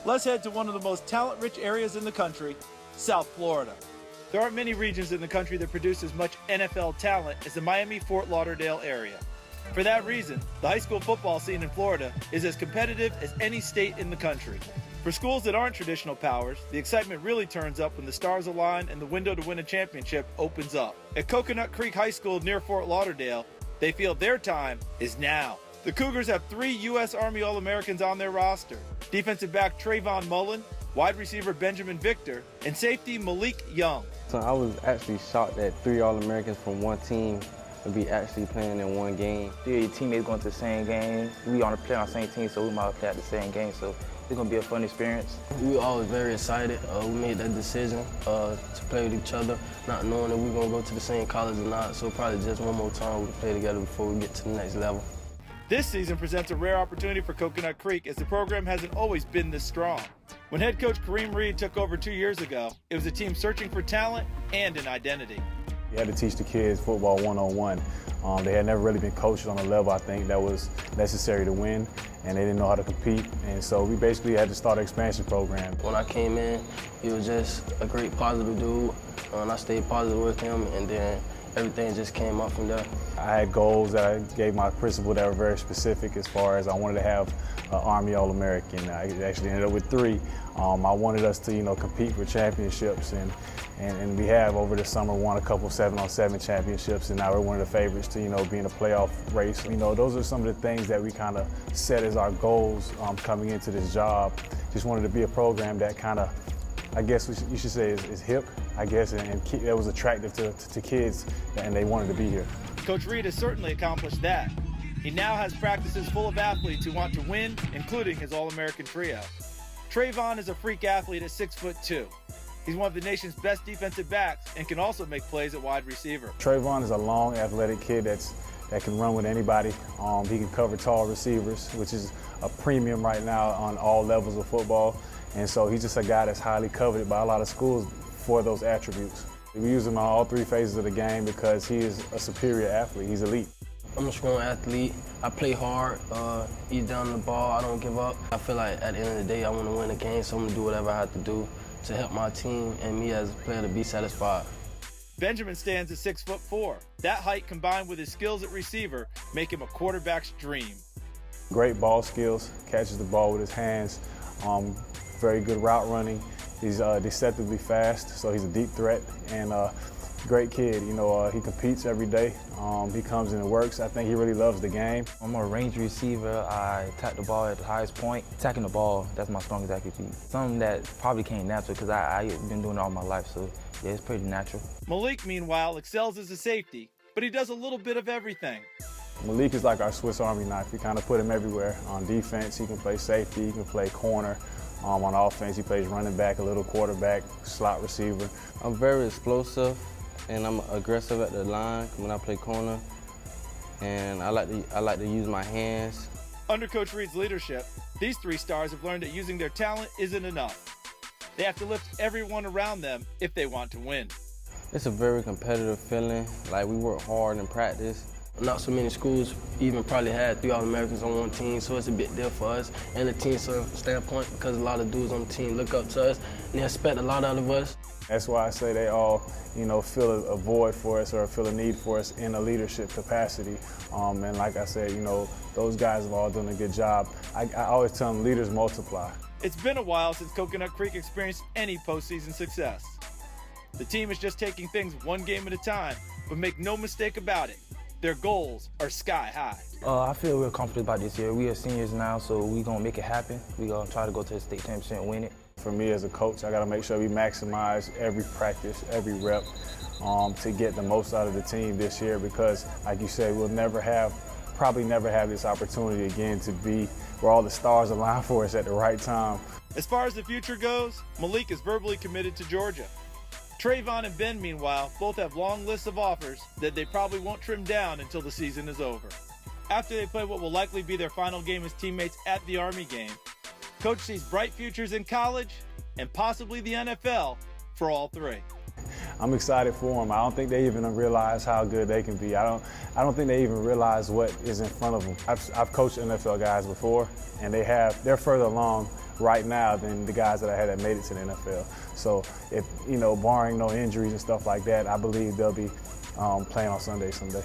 let's head to one of the most talent-rich areas in the country, South Florida. There aren't many regions in the country that produce as much NFL talent as the Miami-Fort Lauderdale area. For that reason, the high school football scene in Florida is as competitive as any state in the country. For schools that aren't traditional powers, the excitement really turns up when the stars align and the window to win a championship opens up. At Coconut Creek High School near Fort Lauderdale, they feel their time is now. The Cougars have 3 U.S. Army All-Americans on their roster: defensive back Trayvon Mullen, wide receiver Binjimen Victor, and safety Malek Young. So I was actually shocked that 3 All-Americans from one team would be actually playing in one game. 3 of your teammates going to the same game. We on play on the same team, so we might play at the same game. So it's gonna be a fun experience. We were always very excited. We made that decision to play with each other, not knowing that we were gonna go to the same college or not. So probably just one more time we can play together before we get to the next level. This season presents a rare opportunity for Coconut Creek as the program hasn't always been this strong. When head coach Kareem Reed took over 2 years ago, it was a team searching for talent and an identity. You had to teach the kids football one-on-one. They had never really been coached on a level, I think, that was necessary to win, and they didn't know how to compete. And so we basically had to start an expansion program. When I came in, he was just a great positive dude, and I stayed positive with him, and then everything just came up from there. I had goals that I gave my principal that were very specific as far as I wanted to have an Army All-American. I actually ended up with 3. I wanted us to, compete for championships, and we have over the summer won a couple 7-on-7 championships, and now we're one of the favorites to, be in a playoff race. Those are some of the things that we kind of set as our goals coming into this job. Just wanted to be a program that kind of, I guess you should say is hip, I guess, and that was attractive to kids, and they wanted to be here. Coach Reed has certainly accomplished that. He now has practices full of athletes who want to win, including his All-American trio. Trayvon is a freak athlete at 6'2". He's one of the nation's best defensive backs and can also make plays at wide receiver. Trayvon is a long, athletic kid that can run with anybody. He can cover tall receivers, which is a premium right now on all levels of football. And so he's just a guy that's highly coveted by a lot of schools for those attributes. We use him on all 3 phases of the game because he is a superior athlete. He's elite. I'm a strong athlete. I play hard, eat down the ball, I don't give up. I feel like at the end of the day, I want to win the game, so I'm going to do whatever I have to do to help my team and me as a player to be satisfied. Binjimen stands at 6'4". That height combined with his skills at receiver make him a quarterback's dream. Great ball skills, catches the ball with his hands, very good route running. He's deceptively fast, so he's a deep threat, and great kid. He competes every day. He comes in and works. I think he really loves the game. I'm a range receiver. I attack the ball at the highest point. Attacking the ball, that's my strongest attribute. Something that probably came natural because I've been doing it all my life, so yeah, it's pretty natural. Malek, meanwhile, excels as a safety, but he does a little bit of everything. Malek is like our Swiss Army knife. We kind of put him everywhere. On defense, he can play safety, he can play corner. On offense, he plays running back, a little quarterback, slot receiver. I'm very explosive, and I'm aggressive at the line when I play corner, and I like to use my hands. Under Coach Reed's leadership, these 3 stars have learned that using their talent isn't enough. They have to lift everyone around them if they want to win. It's a very competitive feeling. Like, we work hard in practice. Not so many schools even probably had 3 All-Americans on one team, so it's a bit different for us and the team standpoint because a lot of dudes on the team look up to us and they expect a lot out of us. That's why I say they all, feel a void for us or feel a need for us in a leadership capacity. And like I said, those guys have all done a good job. I always tell them leaders multiply. It's been a while since Coconut Creek experienced any postseason success. The team is just taking things one game at a time, but make no mistake about it, their goals are sky high. I feel real confident about this year. We are seniors now, so we're going to make it happen. We're going to try to go to the state championship and win it. For me as a coach, I got to make sure we maximize every practice, every rep to get the most out of the team this year because, like you said, we'll probably never have this opportunity again to be where all the stars align for us at the right time. As far as the future goes, Malek is verbally committed to Georgia. Trayvon and Ben, meanwhile, both have long lists of offers that they probably won't trim down until the season is over. After they play what will likely be their final game as teammates at the Army game, Coach sees bright futures in college and possibly the NFL for all 3. I'm excited for them. I don't think they even realize how good they can be. I don't think they even realize what is in front of them. I've coached NFL guys before, and they're further along right now than the guys that I had that made it to the NFL. So if, barring no injuries and stuff like that, I believe they'll be playing on Sunday someday.